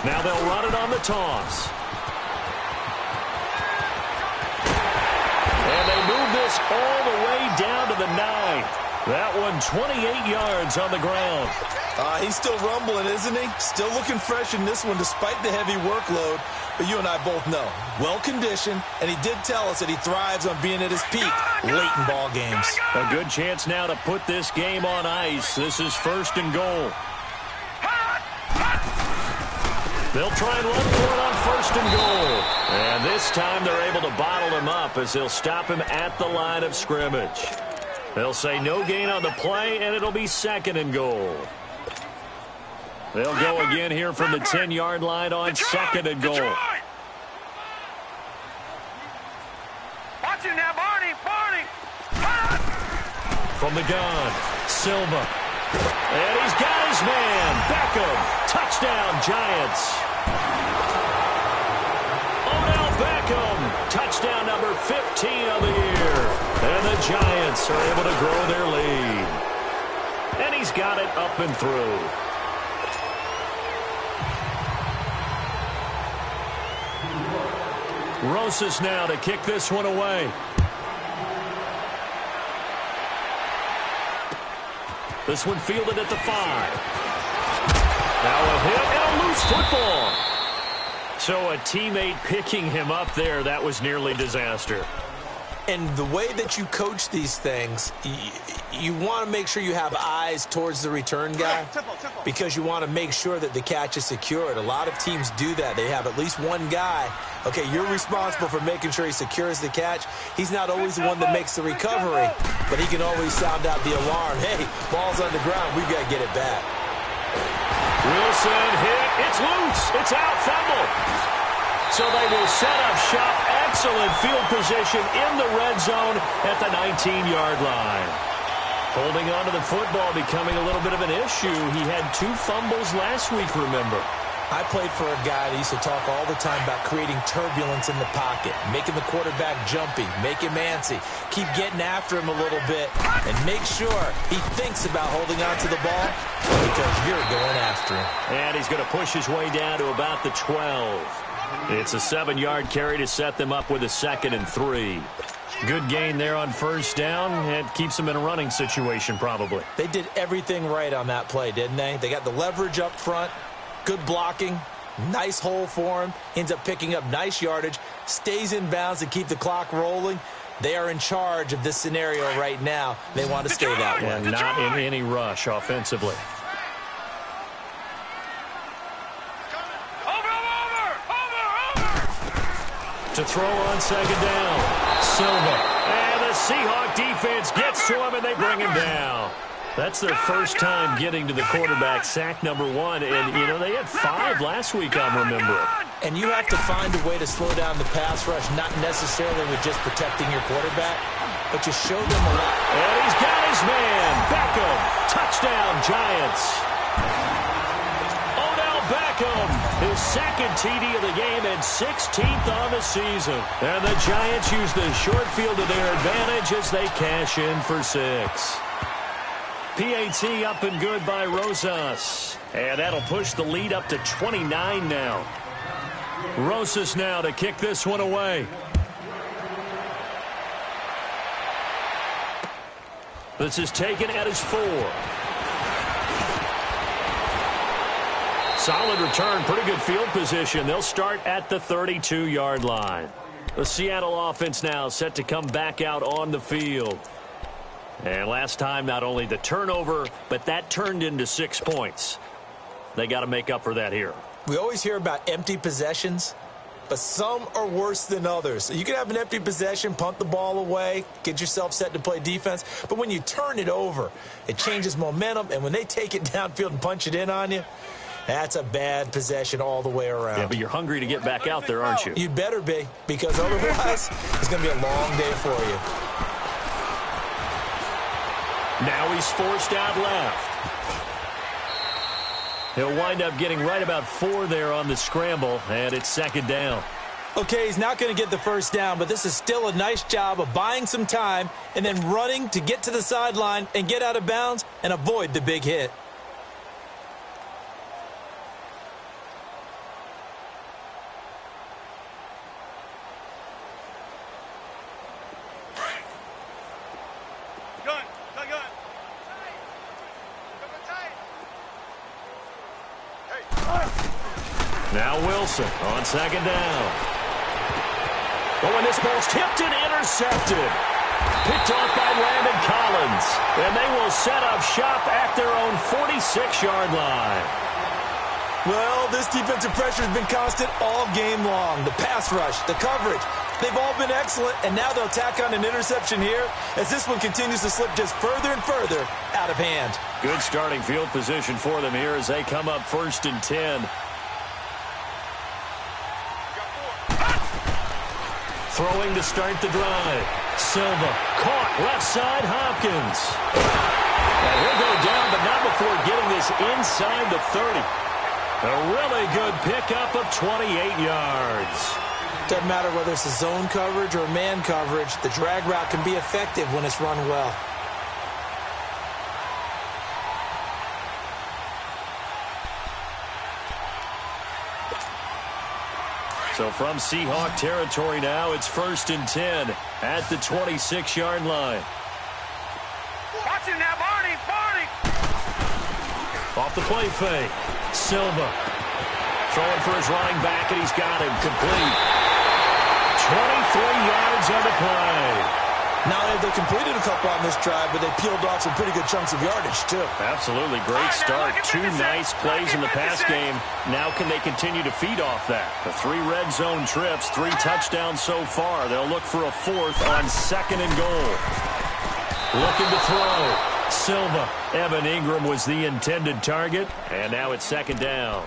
Now they'll run it on the toss. And they move this all the way down to the 9. That one 28 yards on the ground. He's still rumbling, isn't he? Still looking fresh in this one despite the heavy workload. But you and I both know, well-conditioned, and he did tell us that he thrives on being at his peak late in ball games. A good chance now to put this game on ice. This is 1st and goal. They'll try and run for it on 1st and goal. And this time they're able to bottle him up as they'll stop him at the line of scrimmage. They'll say no gain on the play, and it'll be 2nd and goal. They'll go again here from the 10-yard line on 2nd and goal. Watch it now, Barney. From the gun, Silva. And he's got his man. Beckham. Touchdown, Giants. Odell Beckham. Touchdown number 15 of the year. And the Giants are able to grow their lead. And he's got it up and through. Rosas now to kick this one away. This one fielded at the 5. Now a hit and a loose football. So a teammate picking him up there, that was nearly disaster. And the way that you coach these things, you want to make sure you have eyes towards the return guy because you want to make sure that the catch is secured. A lot of teams do that. They have at least one guy. Okay, you're responsible for making sure he secures the catch. He's not always the one that makes the recovery, but he can always sound out the alarm. Hey, ball's on the ground. We've got to get it back. Wilson hit. It's loose. It's out. Fumble. So they will set up shop. Excellent field position in the red zone at the 19-yard line. Holding on to the football becoming a little bit of an issue. He had 2 fumbles last week, remember. I played for a guy that used to talk all the time about creating turbulence in the pocket, making the quarterback jumpy, make him antsy, keep getting after him a little bit, and make sure he thinks about holding on to the ball because you're going after him. And he's going to push his way down to about the 12. It's a 7-yard carry to set them up with a 2nd and 3. Good gain there on 1st down. It keeps them in a running situation probably. They did everything right on that play, didn't they? They got the leverage up front. Good blocking, nice hole for him, ends up picking up nice yardage, stays in bounds to keep the clock rolling. They are in charge of this scenario right now. They want to stay that way. And not in any rush offensively. To throw on 2nd down, Silva. And the Seahawk defense gets to him and they bring him down. That's their first time getting to the quarterback, sack number 1. And, you know, they had 5 last week, I'm remembering. And you have to find a way to slow down the pass rush, not necessarily with just protecting your quarterback, but you show them a lot. And he's got his man, Beckham. Touchdown, Giants. Odell Beckham, his 2nd TD of the game and 16th on the season. And the Giants use the short field to their advantage as they cash in for 6. PAT up and good by Rosas. And that'll push the lead up to 29 now. Rosas now to kick this one away. This is taken at his 4. Solid return, pretty good field position. They'll start at the 32-yard line. The Seattle offense now set to come back out on the field. And last time, not only the turnover, but that turned into 6 points. They got to make up for that here. We always hear about empty possessions, but some are worse than others. You can have an empty possession, punt the ball away, get yourself set to play defense, but when you turn it over, it changes momentum, and when they take it downfield and punch it in on you, that's a bad possession all the way around. Yeah, but you're hungry to get back out there, aren't you? You better be, because otherwise, it's going to be a long day for you. Now he's forced out left. He'll wind up getting right about 4 there on the scramble, and it's second down. Okay, he's not going to get the first down, but this is still a nice job of buying some time and then running to get to the sideline and get out of bounds and avoid the big hit. Now Wilson on second down. Oh, and this ball's tipped and intercepted. Picked off by Landon Collins. And they will set up shop at their own 46-yard line. Well, this defensive pressure has been constant all game long. The pass rush, the coverage, they've all been excellent, and now they'll tack on an interception here as this one continues to slip just further and further out of hand. Good starting field position for them here as they come up 1st and 10. Throwing to start the drive. Silva caught left side Hopkins. And he'll go down, but not before getting this inside the 30. A really good pickup of 28 yards. Doesn't matter whether it's a zone coverage or man coverage, the drag route can be effective when it's run well. So from Seahawk territory now, it's 1st and 10 at the 26-yard line. Watch him now, Barney, Barney. Off the play fake. Silva throwing for his running back, and he's got him complete. 23 yards on the play. Now they completed a couple on this drive, but they peeled off some pretty good chunks of yardage, too. Absolutely great start. 2 nice plays in the pass game. Now can they continue to feed off that? The 3 red zone trips, 3 touchdowns so far. They'll look for a 4th on 2nd and goal. Looking to throw. Silva. Evan Ingram was the intended target, and now it's 2nd down.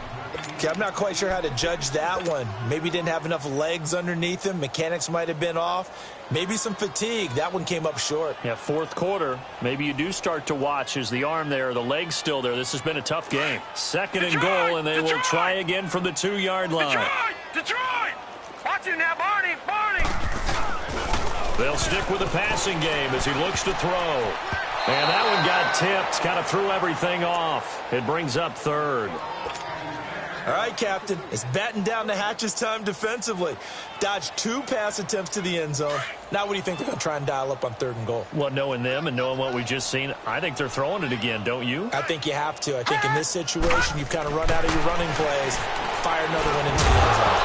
Okay, I'm not quite sure how to judge that one. Maybe he didn't have enough legs underneath him. Mechanics might have been off. Maybe some fatigue. That one came up short. Yeah, 4th quarter. Maybe you do start to watch as the arm there, the leg's still there. This has been a tough game. 2nd and goal, and they will try again from the 2-yard line. Detroit! Watch him now, Barney, Barney! They'll stick with the passing game as he looks to throw. And that one got tipped, kind of threw everything off. It brings up 3rd. All right, Captain. It's batten down the hatches time defensively. Dodged 2 pass attempts to the end zone. Now what do you think they're going to try and dial up on 3rd and goal? Well, knowing them and knowing what we just seen, I think they're throwing it again, don't you? I think you have to. I think in this situation, you've kind of run out of your running plays. Fire another one into the end zone.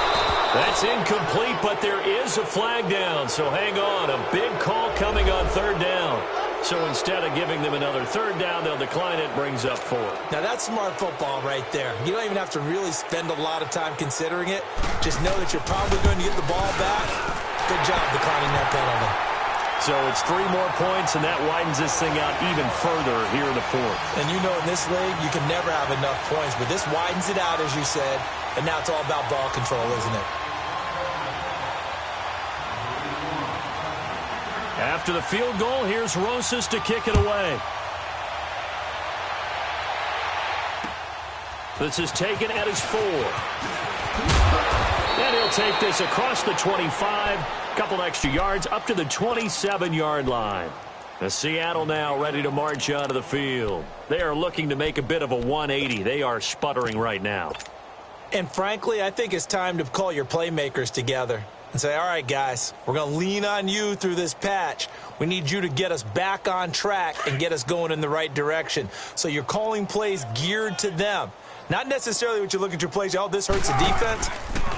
That's incomplete, but there is a flag down, so hang on. A big call coming on 3rd down. So instead of giving them another 3rd down, they'll decline it, brings up 4th. Now that's smart football right there. You don't even have to really spend a lot of time considering it. Just know that you're probably going to get the ball back. Good job declining that penalty. So it's 3 more points, and that widens this thing out even further here in the 4th. And you know in this league, you can never have enough points, but this widens it out, as you said, and now it's all about ball control, isn't it? After the field goal, here's Rosas to kick it away. This is taken at his 4. And he'll take this across the 25. Couple extra yards up to the 27-yard line. The Seattle now ready to march onto the field. They are looking to make a bit of a 180. They are sputtering right now. And frankly, I think it's time to call your playmakers together and say, all right, guys, we're going to lean on you through this patch. We need you to get us back on track and get us going in the right direction. So you're calling plays geared to them. Not necessarily what you look at your plays, oh, this hurts the defense.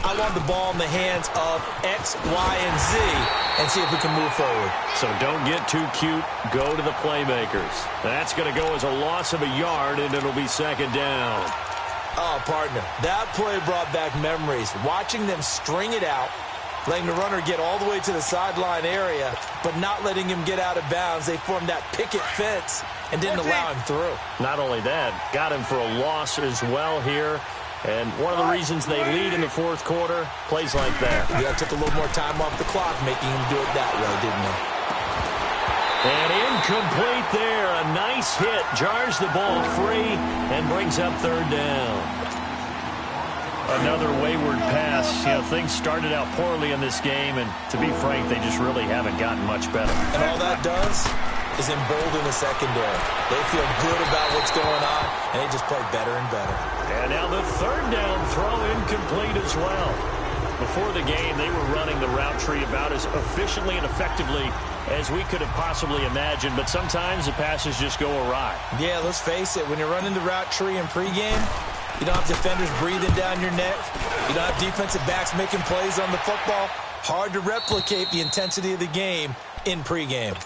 I want the ball in the hands of X, Y, and Z and see if we can move forward. So don't get too cute. Go to the playmakers. That's going to go as a loss of a yard, and it'll be 2nd down. Oh, partner, that play brought back memories. Watching them string it out, letting the runner get all the way to the sideline area, but not letting him get out of bounds. They formed that picket fence and didn't allow him through. Not only that, got him for a loss as well here. And one of the reasons they lead in the fourth quarter, plays like that. Yeah, took a little more time off the clock, making him do it that way, didn't they? And incomplete there. A nice hit. Jars the ball free and brings up third down. Another wayward pass. You know, things started out poorly in this game, and to be frank, they just really haven't gotten much better. And all that does is embolden the secondary. They feel good about what's going on, and they just play better and better. And now the third down throw incomplete as well. Before the game, they were running the route tree about as efficiently and effectively as we could have possibly imagined, but sometimes the passes just go awry. Yeah, let's face it, when you're running the route tree in pregame, you don't have defenders breathing down your neck. You don't have defensive backs making plays on the football. Hard to replicate the intensity of the game in pregame.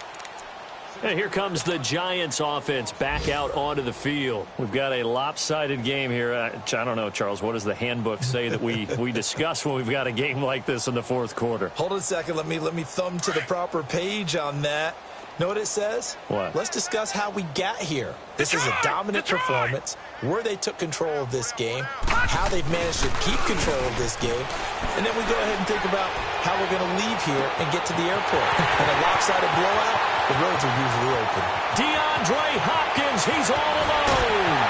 And here comes the Giants offense back out onto the field. We've got a lopsided game here. I don't know, Charles, what does the handbook say that we discuss when we've got a game like this in the fourth quarter? Hold on a second. Let me thumb to the proper page on that. Know what it says? What? Let's discuss how we got here. This is a dominant performance, where they took control of this game, how they've managed to keep control of this game, and then we go ahead and think about how we're going to leave here and get to the airport. In a lopsided blowout, the roads are usually open. DeAndre Hopkins, he's all alone.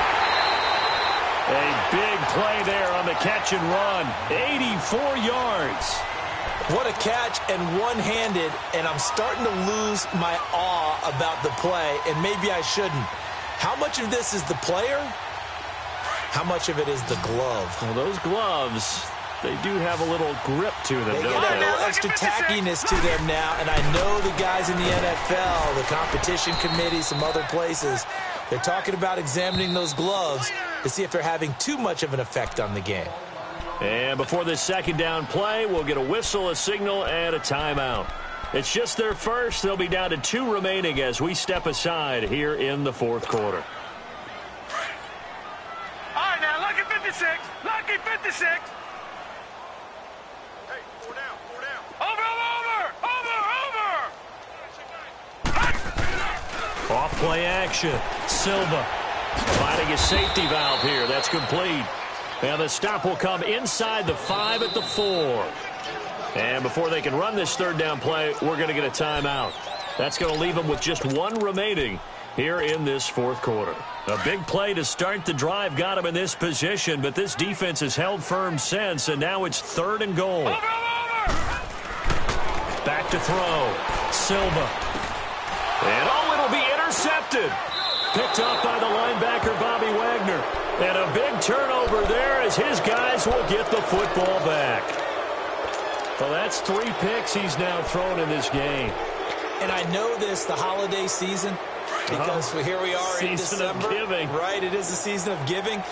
A big play there on the catch and run. 84 yards. What a catch, and one-handed, and I'm starting to lose my awe about the play, and maybe I shouldn't. How much of this is the player? How much of it is the glove? Well, those gloves, they do have a little grip to them, They don't get a they? little extra tackiness to them now, and I know the guys in the NFL, the competition committee, some other places, they're talking about examining those gloves to see if they're having too much of an effect on the game. And before this second down play, we'll get a whistle, a signal, and a timeout. It's just their first. They'll be down to 2 remaining as we step aside here in the fourth quarter. All right, now, lucky 56. Lucky 56. Hey, 4 down, 4 down. Over. Off play action. Silva finding a safety valve here. That's complete. And the stop will come inside the 5 at the 4. And before they can run this third down play, we're going to get a timeout. That's going to leave them with just 1 remaining here in this fourth quarter. A big play to start the drive got them in this position, but this defense has held firm since, and now it's 3rd and goal. Back to throw. Silva. And it'll be intercepted. Picked up by the linebacker, Bobby Wagner. And a big turnover there as his guys will get the football back. Well, that's 3 picks he's now thrown in this game. And I know this, the holiday season, because here we are in December. Season of giving. Right, it is the season of giving.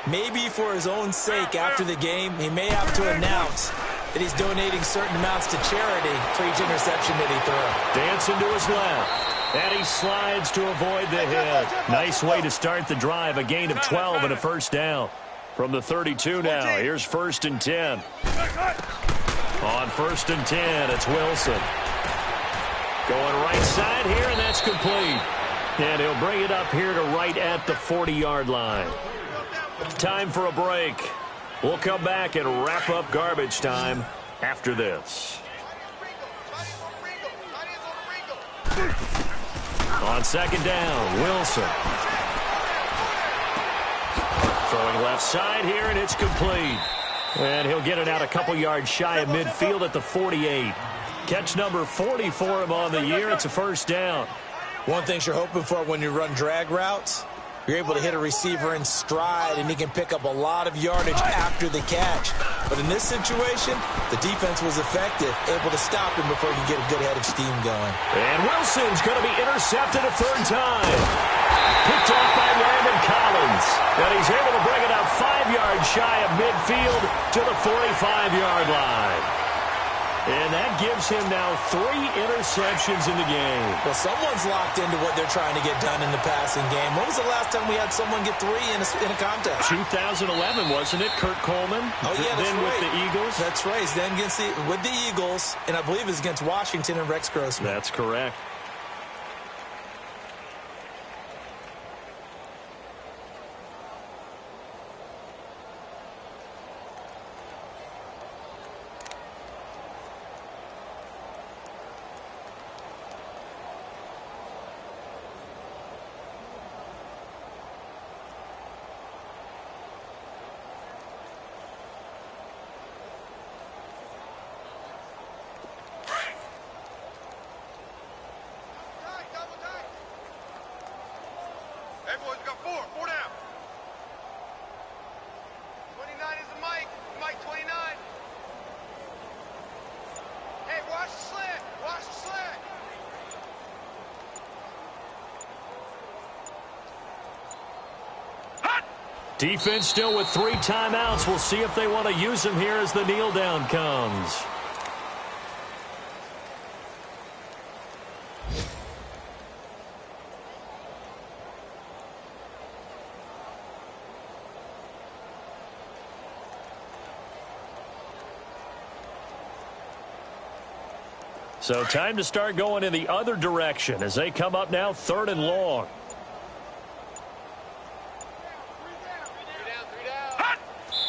Maybe for his own sake, after the game, he may have to announce that he's donating certain amounts to charity for each interception that he threw. Dancing to his left. And he slides to avoid the hit. Nice way to start the drive. A gain of 12 and a first down. From the 32 now, here's 1st and 10. On 1st and 10, it's Wilson. Going right side here, and that's complete. And he'll bring it up here to right at the 40-yard line. Time for a break. We'll come back and wrap up garbage time after this. On 2nd down, Wilson. Throwing left side here, and it's complete. And he'll get it out a couple yards shy of midfield at the 48. Catch number 40 for him on the year. It's a first down. One thing you're hoping for when you run drag routes, you're able to hit a receiver in stride, and he can pick up a lot of yardage after the catch. But in this situation, the defense was effective, able to stop him before he could get a good head of steam going. And Wilson's going to be intercepted a 3rd time. Picked off by Landon Collins. And he's able to bring it up 5 yards shy of midfield to the 45-yard line. And that gives him now 3 interceptions in the game. Well, someone's locked into what they're trying to get done in the passing game. When was the last time we had someone get 3 in a contest? 2011, wasn't it? Kurt Coleman? Oh, yeah, that's then right. with the Eagles? That's right. He's then with the Eagles, and I believe it's against Washington and Rex Grossman. That's correct. Four down. 29 is the Mike. Mike 29. Hey, watch the slant. Watch the slant. Hot. Defense still with 3 timeouts. We'll see if they want to use them here as the kneel down comes. So time to start going in the other direction as they come up now 3rd and long.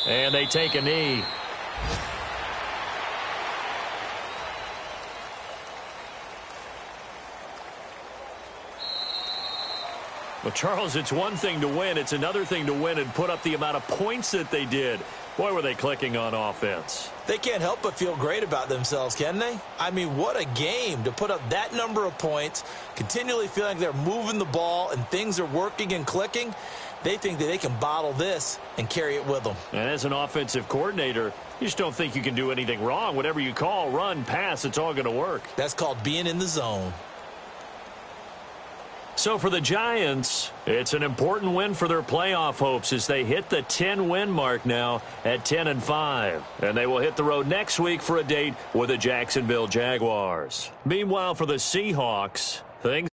And they take a knee. Well, Charles, it's one thing to win. It's another thing to win and put up the amount of points that they did. Boy, were they clicking on offense. They can't help but feel great about themselves, can they? I mean, what a game to put up that number of points, continually feeling like they're moving the ball and things are working and clicking. They think that they can bottle this and carry it with them. And as an offensive coordinator, you just don't think you can do anything wrong. Whatever you call, run, pass, it's all going to work. That's called being in the zone. So for the Giants, it's an important win for their playoff hopes as they hit the 10-win mark now at 10-5. And they will hit the road next week for a date with the Jacksonville Jaguars. Meanwhile, for the Seahawks, things